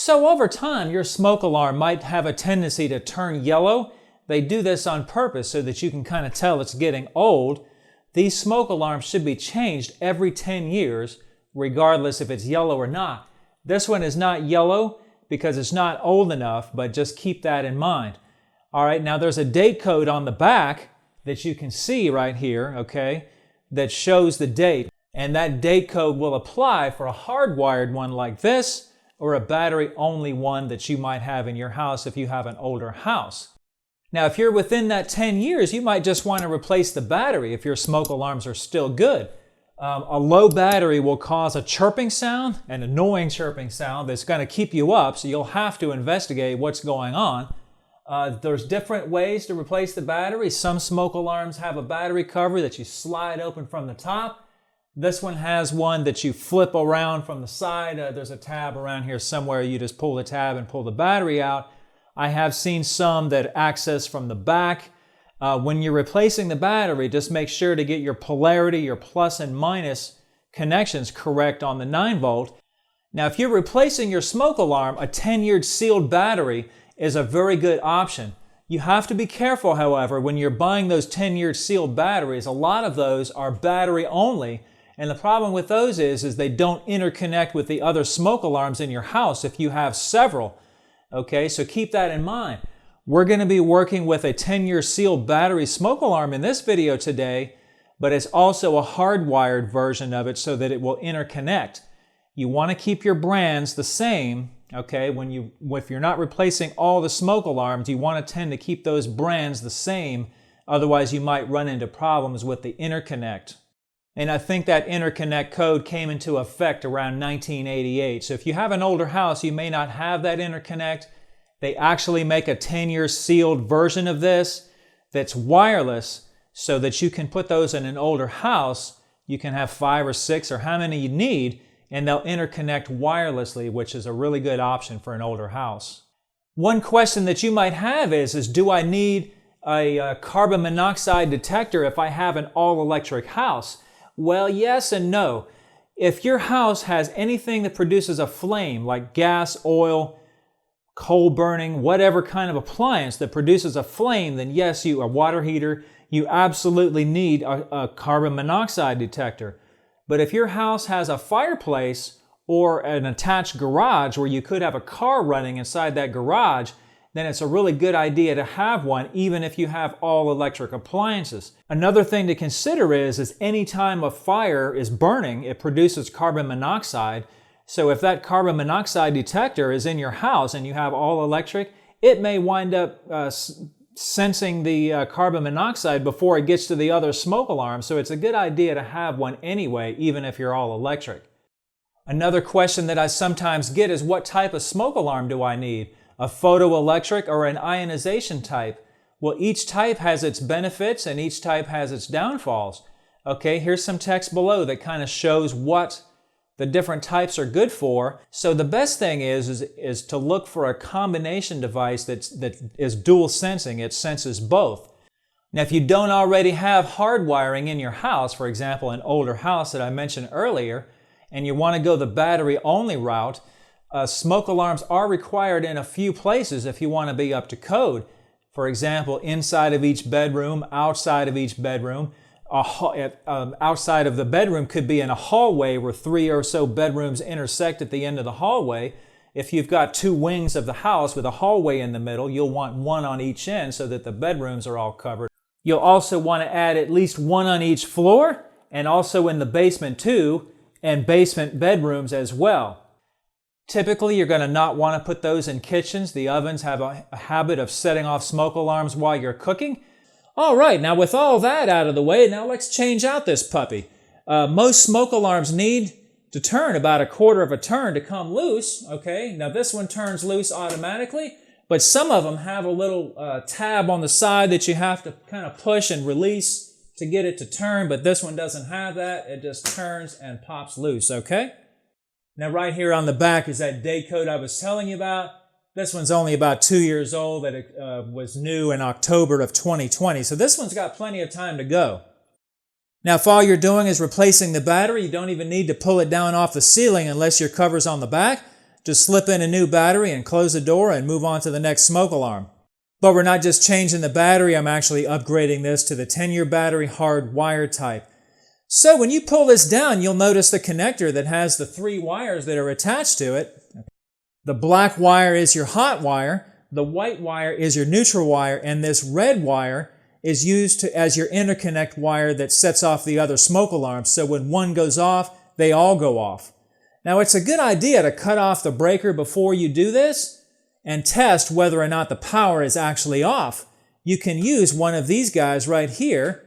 So over time, your smoke alarm might have a tendency to turn yellow. They do this on purpose so that you can kind of tell it's getting old. These smoke alarms should be changed every 10 years, regardless if it's yellow or not. This one is not yellow because it's not old enough, but just keep that in mind. All right, now there's a date code on the back that you can see right here, okay, that shows the date. And that date code will apply for a hardwired one like this or a battery-only one that you might have in your house if you have an older house. Now, if you're within that 10 years, you might just want to replace the battery if your smoke alarms are still good. A low battery will cause a chirping sound, an annoying chirping sound that's going to keep you up, so you'll have to investigate what's going on. There's different ways to replace the battery. Some smoke alarms have a battery cover that you slide open from the top. This one has one that you flip around from the side. There's a tab around here somewhere. You just pull the tab and pull the battery out. I have seen some that access from the back. When you're replacing the battery, just make sure to get your polarity, your plus and minus connections correct on the 9-volt. Now, if you're replacing your smoke alarm, a 10-year sealed battery is a very good option. You have to be careful, however, when you're buying those 10-year sealed batteries. A lot of those are battery only, and the problem with those is they don't interconnect with the other smoke alarms in your house if you have several. Okay, so keep that in mind. We're going to be working with a 10-year sealed battery smoke alarm in this video today, but it's also a hardwired version of it so that it will interconnect. You want to keep your brands the same, okay? If you're not replacing all the smoke alarms, you want to tend to keep those brands the same, otherwise you might run into problems with the interconnect. And I think that interconnect code came into effect around 1988. So if you have an older house, you may not have that interconnect. They actually make a 10-year sealed version of this that's wireless so that you can put those in an older house. You can have 5 or 6 or how many you need, and they'll interconnect wirelessly, which is a really good option for an older house. One question that you might have is do I need a carbon monoxide detector if I have an all-electric house? Well, yes and no. If your house has anything that produces a flame, like gas, oil, coal burning, whatever kind of appliance that produces a flame, then yes, a water heater, you absolutely need a carbon monoxide detector. But if your house has a fireplace or an attached garage where you could have a car running inside that garage, then it's a really good idea to have one even if you have all electric appliances. Another thing to consider is any time a fire is burning, it produces carbon monoxide. So if that carbon monoxide detector is in your house and you have all electric, it may wind up sensing the carbon monoxide before it gets to the other smoke alarm. So it's a good idea to have one anyway, even if you're all electric. Another question that I sometimes get is what type of smoke alarm do I need? A photoelectric or an ionization type? Well, each type has its benefits and each type has its downfalls. Okay, here's some text below that kind of shows what the different types are good for. So the best thing is to look for a combination device that is dual sensing. It senses both. Now, if you don't already have hardwiring in your house, for example, an older house that I mentioned earlier, and you want to go the battery-only route, smoke alarms are required in a few places if you want to be up to code. For example, inside of each bedroom, outside of each bedroom. Outside of the bedroom could be in a hallway where 3 or so bedrooms intersect at the end of the hallway. If you've got 2 wings of the house with a hallway in the middle, you'll want 1 on each end so that the bedrooms are all covered. You'll also want to add at least 1 on each floor, and also in the basement too, and basement bedrooms as well. Typically, you're going to not want to put those in kitchens. The ovens have a habit of setting off smoke alarms while you're cooking. All right, now with all that out of the way, now let's change out this puppy. Most smoke alarms need to turn about 1/4 of a turn to come loose, okay? Now this one turns loose automatically, but some of them have a little tab on the side that you have to kind of push and release to get it to turn, but this one doesn't have that. It just turns and pops loose, okay? Now right here on the back is that date code I was telling you about. This one's only about 2 years old, that it was new in October of 2020. So this one's got plenty of time to go. Now, if all you're doing is replacing the battery, you don't even need to pull it down off the ceiling unless your cover's on the back. just slip in a new battery and close the door and move on to the next smoke alarm. But we're not just changing the battery, I'm actually upgrading this to the 10-year battery hard wire type. So when you pull this down, you'll notice the connector that has the 3 wires that are attached to it. The black wire is your hot wire, the white wire is your neutral wire, and this red wire is used as your interconnect wire that sets off the other smoke alarms. So when one goes off, they all go off. Now it's a good idea to cut off the breaker before you do this and test whether or not the power is actually off. You can use one of these guys right here,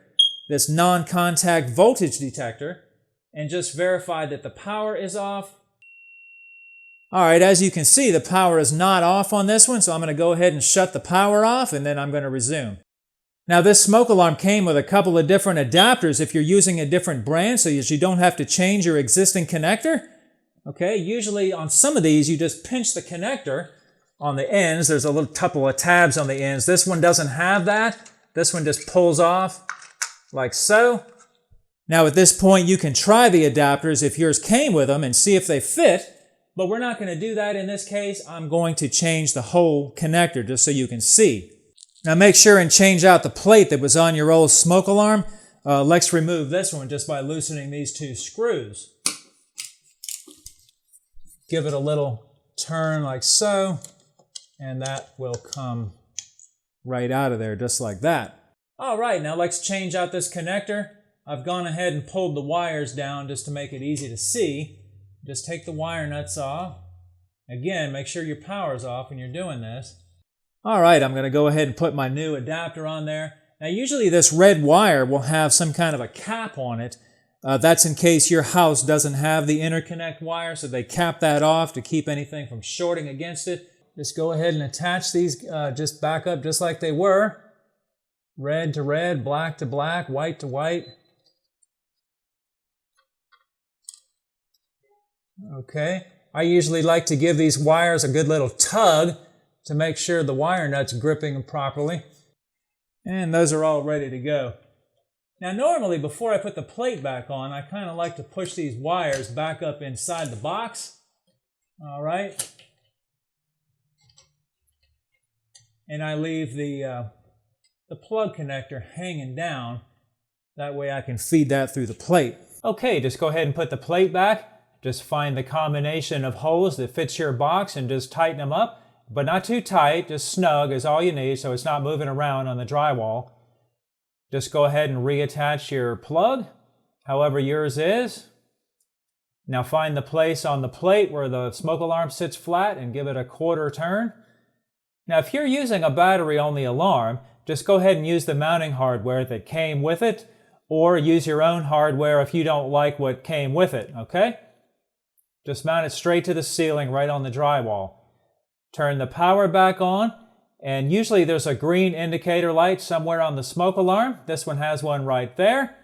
this non-contact voltage detector, and just verify that the power is off. All right, as you can see, the power is not off on this one, so I'm going to go ahead and shut the power off, and then I'm going to resume. Now, this smoke alarm came with a couple of different adapters if you're using a different brand, so you don't have to change your existing connector. Okay, usually on some of these, you just pinch the connector on the ends. There's a little couple of tabs on the ends. This one doesn't have that. This one just pulls off like so. Now, at this point, you can try the adapters if yours came with them and see if they fit. But we're not going to do that in this case. I'm going to change the whole connector just so you can see. Now make sure and change out the plate that was on your old smoke alarm. Let's remove this one just by loosening these 2 screws. Give it a little turn like so, and that will come right out of there just like that. All right, now let's change out this connector. I've gone ahead and pulled the wires down just to make it easy to see. Just take the wire nuts off. Again, make sure your power's off when you're doing this. All right, I'm going to go ahead and put my new adapter on there. Now, usually this red wire will have some kind of a cap on it. That's in case your house doesn't have the interconnect wire, so they cap that off to keep anything from shorting against it. Just go ahead and attach these, just back up just like they were. Red to red, black to black, white to white. Okay, I usually like to give these wires a good little tug to make sure the wire nut's gripping them properly. And those are all ready to go. Now normally before I put the plate back on, I kind of like to push these wires back up inside the box. All right. And I leave the plug connector hanging down. That way I can feed that through the plate. Okay, just go ahead and put the plate back. Just find the combination of holes that fits your box and just tighten them up, but not too tight, just snug is all you need so it's not moving around on the drywall. Just go ahead and reattach your plug, however yours is. Now find the place on the plate where the smoke alarm sits flat and give it a 1/4 turn. Now if you're using a battery-only alarm, just go ahead and use the mounting hardware that came with it, or use your own hardware if you don't like what came with it, okay? Just mount it straight to the ceiling right on the drywall. Turn the power back on, and usually there's a green indicator light somewhere on the smoke alarm. This one has one right there.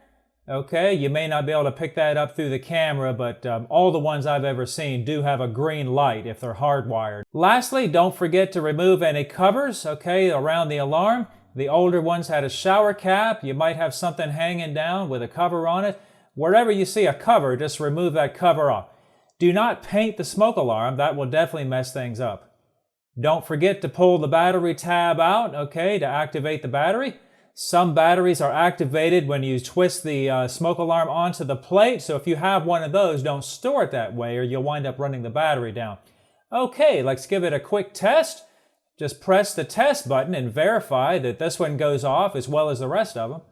Okay, you may not be able to pick that up through the camera, but all the ones I've ever seen do have a green light if they're hardwired. Lastly, don't forget to remove any covers, okay, around the alarm. The older ones had a shower cap. You might have something hanging down with a cover on it. Wherever you see a cover, just remove that cover off. Do not paint the smoke alarm. That will definitely mess things up. Don't forget to pull the battery tab out, okay, to activate the battery. Some batteries are activated when you twist the smoke alarm onto the plate, so if you have one of those, don't store it that way or you'll wind up running the battery down. Okay, let's give it a quick test. Just press the test button and verify that this one goes off as well as the rest of them.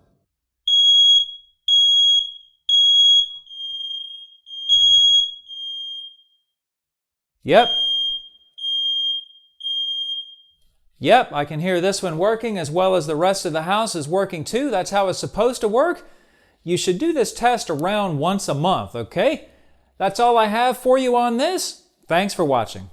Yep, I can hear this one working as well as the rest of the house is working too. That's how it's supposed to work. You should do this test around once a month, okay? That's all I have for you on this. Thanks for watching.